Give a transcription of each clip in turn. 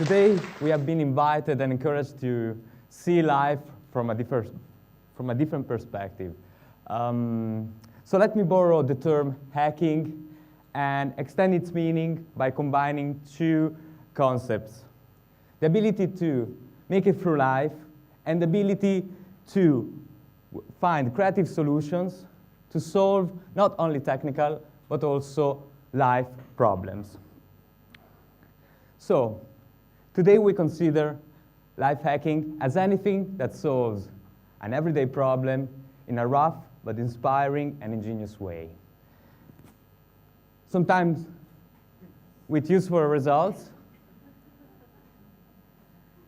Today, we have been invited and encouraged to see life from a different perspective. So let me borrow the term hacking and extend its meaning by combining two concepts. The ability to make it through life and the ability to find creative solutions to solve not only technical, but also life problems. So, today we consider life hacking as anything that solves an everyday problem in a rough but inspiring and ingenious way. Sometimes with useful results,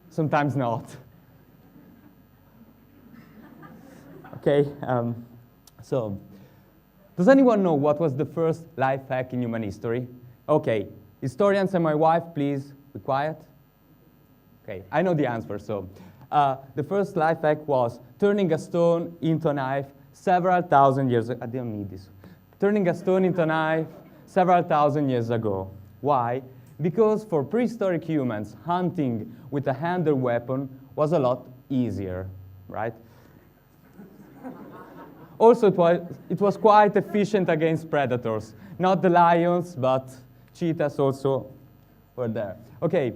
sometimes not. Okay, so does anyone know what was the first life hack in human history? Okay, historians and my wife, please be quiet. Okay, I know the answer. So the first life hack was turning a stone into a knife several thousand years ago. I don't need this. Turning a stone into a knife several thousand years ago. Why? Because for prehistoric humans, hunting with a handled weapon was a lot easier, right? Also, it was quite efficient against predators. Not the lions, but cheetahs also were there. Okay,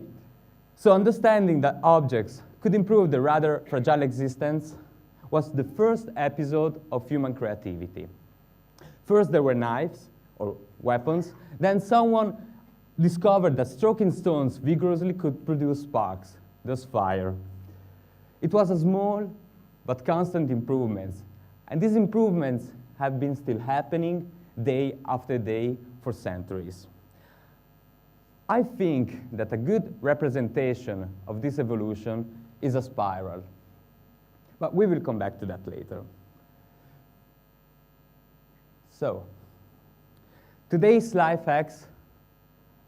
so understanding that objects could improve the rather fragile existence was the first episode of human creativity. First, there were knives, or weapons. Then someone discovered that stroking stones vigorously could produce sparks, thus fire. It was a small but constant improvements. And these improvements have been still happening day after day for centuries. I think that a good representation of this evolution is a spiral. But we will come back to that later. So, today's life hacks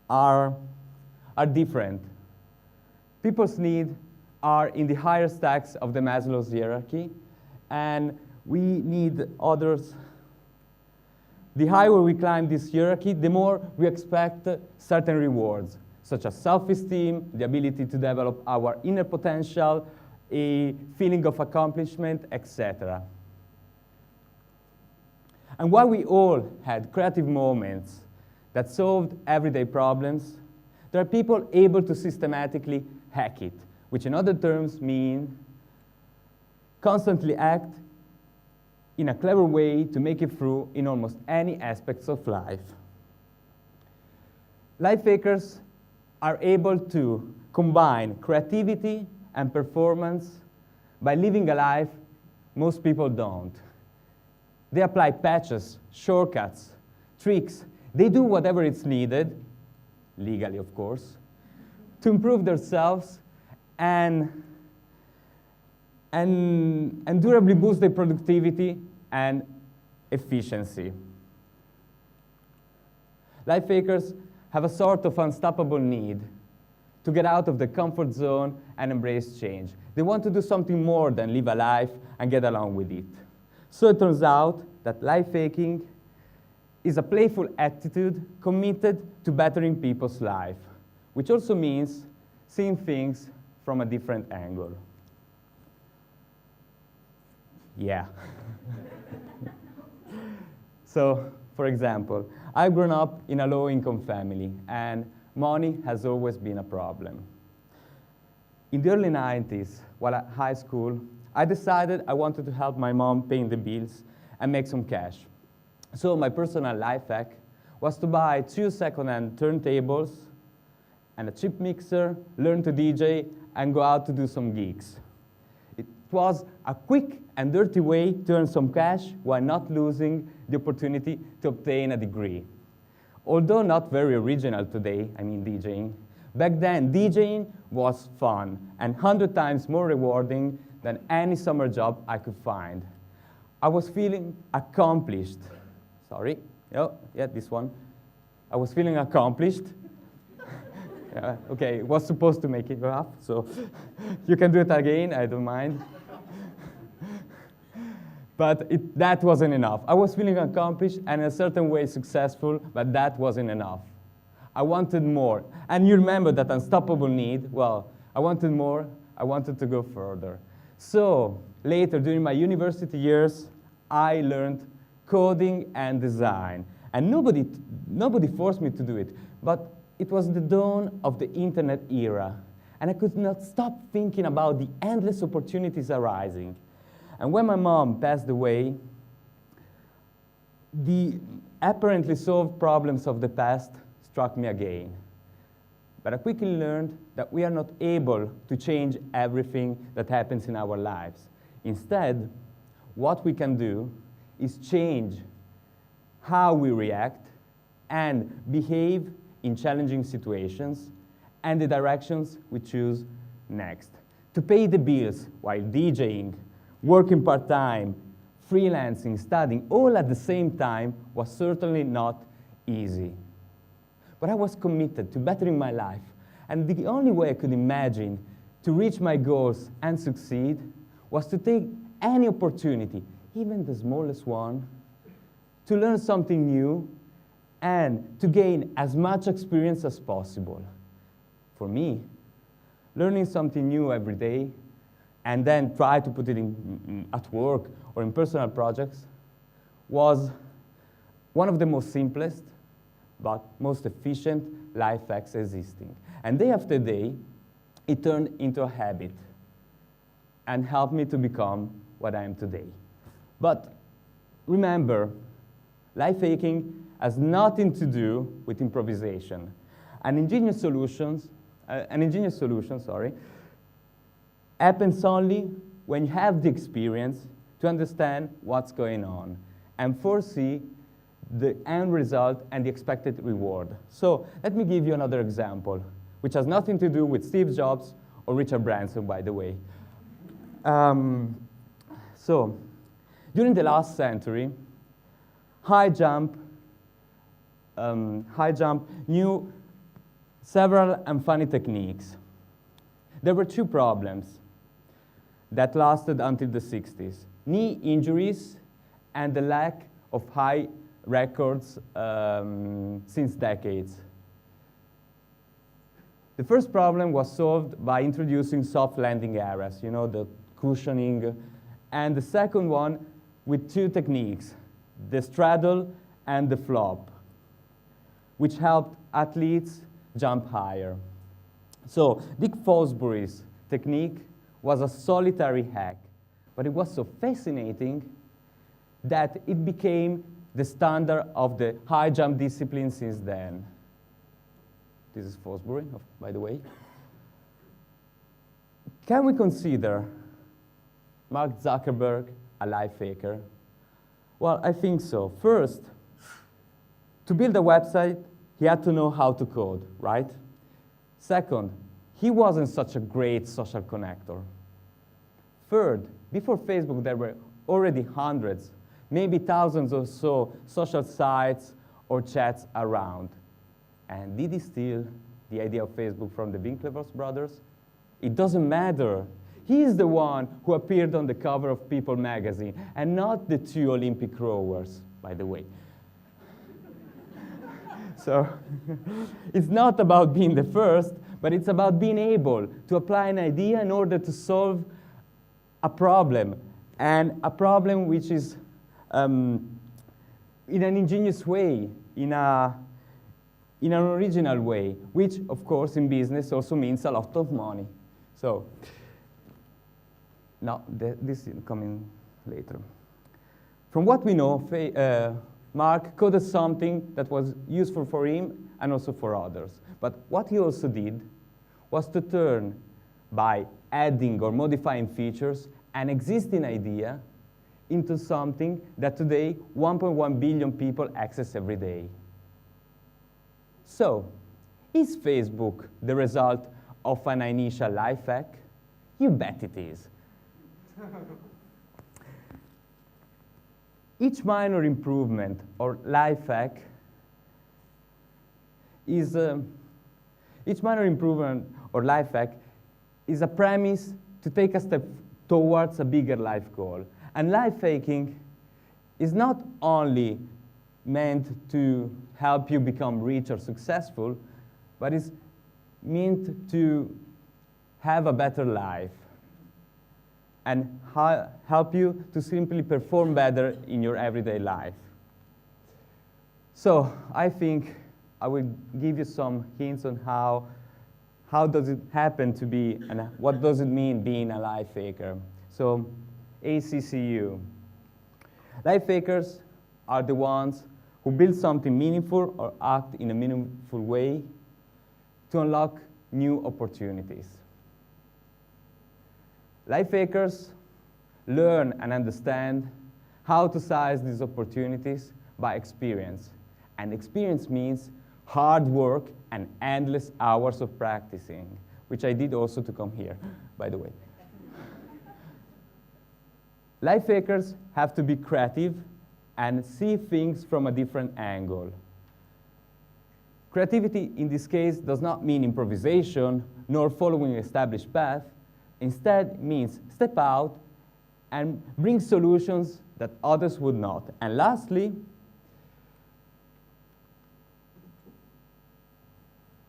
are different. People's needs are in the higher stacks of the Maslow's hierarchy, and we need others. The higher we climb this hierarchy, the more we expect certain rewards, such as self-esteem, the ability to develop our inner potential, a feeling of accomplishment, etc. And while we all had creative moments that solved everyday problems, there are people able to systematically hack it, which in other terms mean constantly act in a clever way to make it through in almost any aspects of life. Lifehackers are able to combine creativity and performance by living a life most people don't. They apply patches, shortcuts, tricks. They do whatever is needed, legally of course, to improve themselves and durably boost their productivity and efficiency. Lifehackers have a sort of unstoppable need to get out of the comfort zone and embrace change. They want to do something more than live a life and get along with it. So it turns out that lifehacking is a playful attitude committed to bettering people's life, which also means seeing things from a different angle. Yeah. So, for example, I've grown up in a low-income family, and money has always been a problem. In the early 90s, while at high school, I decided I wanted to help my mom paying the bills and make some cash. So my personal life hack was to buy 2 second-hand turntables and a cheap mixer, learn to DJ, and go out to do some gigs. It was a quick and dirty way to earn some cash while not losing the opportunity to obtain a degree. Although not very original today, I mean DJing, back then DJing was fun and 100 times more rewarding than any summer job I could find. I was feeling accomplished. Sorry, yeah, this one. I was feeling accomplished. Okay, was supposed to make it rough, so you can do it again, I don't mind. But that wasn't enough. I was feeling accomplished and in a certain way successful, but that wasn't enough. I wanted more. And you remember that unstoppable need? Well, I wanted more. I wanted to go further. So later, during my university years, I learned coding and design. And nobody forced me to do it. But it was the dawn of the internet era. And I could not stop thinking about the endless opportunities arising. And when my mom passed away, the apparently solved problems of the past struck me again. But I quickly learned that we are not able to change everything that happens in our lives. Instead, what we can do is change how we react and behave in challenging situations and the directions we choose next. To pay the bills while DJing, working part-time, freelancing, studying, all at the same time was certainly not easy. But I was committed to bettering my life, and the only way I could imagine to reach my goals and succeed was to take any opportunity, even the smallest one, to learn something new and to gain as much experience as possible. For me, learning something new every day and then try to put it at work or in personal projects was one of the most simplest but most efficient life hacks existing. And day after day, it turned into a habit and helped me to become what I am today. But remember, life hacking has nothing to do with improvisation. An ingenious solution, happens only when you have the experience to understand what's going on and foresee the end result and the expected reward. So let me give you another example, which has nothing to do with Steve Jobs or Richard Branson, by the way. So during the last century, high jump knew several and funny techniques. There were two problems that lasted until the 60s. Knee injuries and the lack of high records since decades. The first problem was solved by introducing soft landing areas, you know, the cushioning, and the second one with two techniques, the straddle and the flop, which helped athletes jump higher. So Dick Fosbury's technique was a solitary hack, but it was so fascinating that it became the standard of the high jump discipline since then. This is Fosbury, by the way. Can we consider Mark Zuckerberg a life hacker? Well, I think so. First, to build a website, he had to know how to code, right? Second, he wasn't such a great social connector. Third, before Facebook, there were already hundreds, maybe thousands or so social sites or chats around. And did he steal the idea of Facebook from the Winklevoss brothers? It doesn't matter. He is the one who appeared on the cover of People magazine, and not the two Olympic rowers, by the way. So it's not about being the first, but it's about being able to apply an idea in order to solve a problem, and a problem which is in an ingenious way, in an original way, which, of course, in business also means a lot of money. So, now, this is coming later. From what we know, Mark coded something that was useful for him and also for others. But what he also did was to turn, by adding or modifying features, an existing idea into something that today 1.1 billion people access every day. So, is Facebook the result of an initial life hack? You bet it is. Each minor improvement or life hack is a premise to take a step towards a bigger life goal. And life hacking is not only meant to help you become rich or successful, but it's meant to have a better life and help you to simply perform better in your everyday life. So I think I will give you some hints on how does it happen to be, and what does it mean being a life hacker. So ACCU. Life hackers are the ones who build something meaningful or act in a meaningful way to unlock new opportunities. Life hackers learn and understand how to size these opportunities by experience. And experience means hard work and endless hours of practicing, which I did also to come here, by the way. Life hackers have to be creative and see things from a different angle. Creativity, in this case, does not mean improvisation, nor following an established path. Instead, means step out and bring solutions that others would not. And lastly,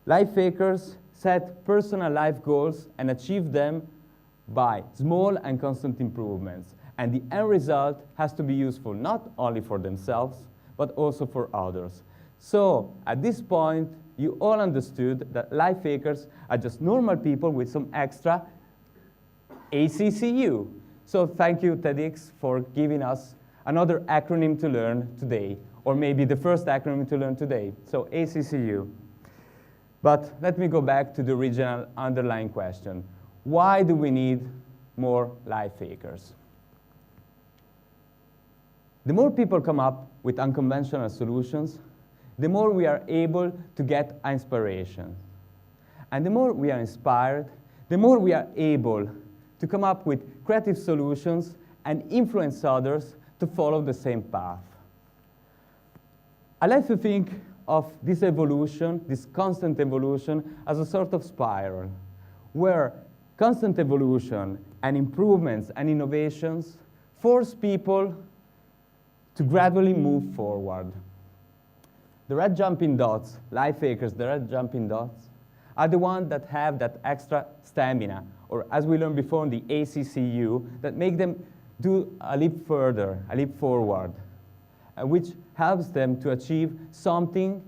life hackers set personal life goals and achieve them by small and constant improvements. And the end result has to be useful not only for themselves, but also for others. So at this point, you all understood that life hackers are just normal people with some extra ACCU. So thank you, TEDx, for giving us another acronym to learn today, or maybe the first acronym to learn today. So ACCU. But let me go back to the original underlying question. Why do we need more life hackers? The more people come up with unconventional solutions, the more we are able to get inspiration. And the more we are inspired, the more we are able to come up with creative solutions and influence others to follow the same path. I like to think of this evolution, this constant evolution, as a sort of spiral, where constant evolution and improvements and innovations force people to gradually move forward. The red jumping dots, life hackers, the red jumping dots, are the ones that have that extra stamina, or as we learned before in the ACCU, that make them do a leap further, a leap forward, which helps them to achieve something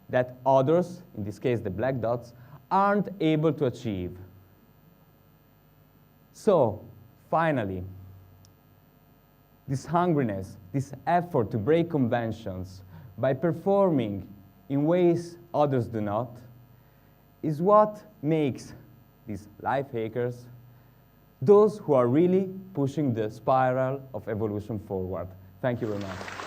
that others, in this case the black dots, aren't able to achieve. So, finally, this hungriness, this effort to break conventions by performing in ways others do not, is what makes these life hackers those who are really pushing the spiral of evolution forward. Thank you very much.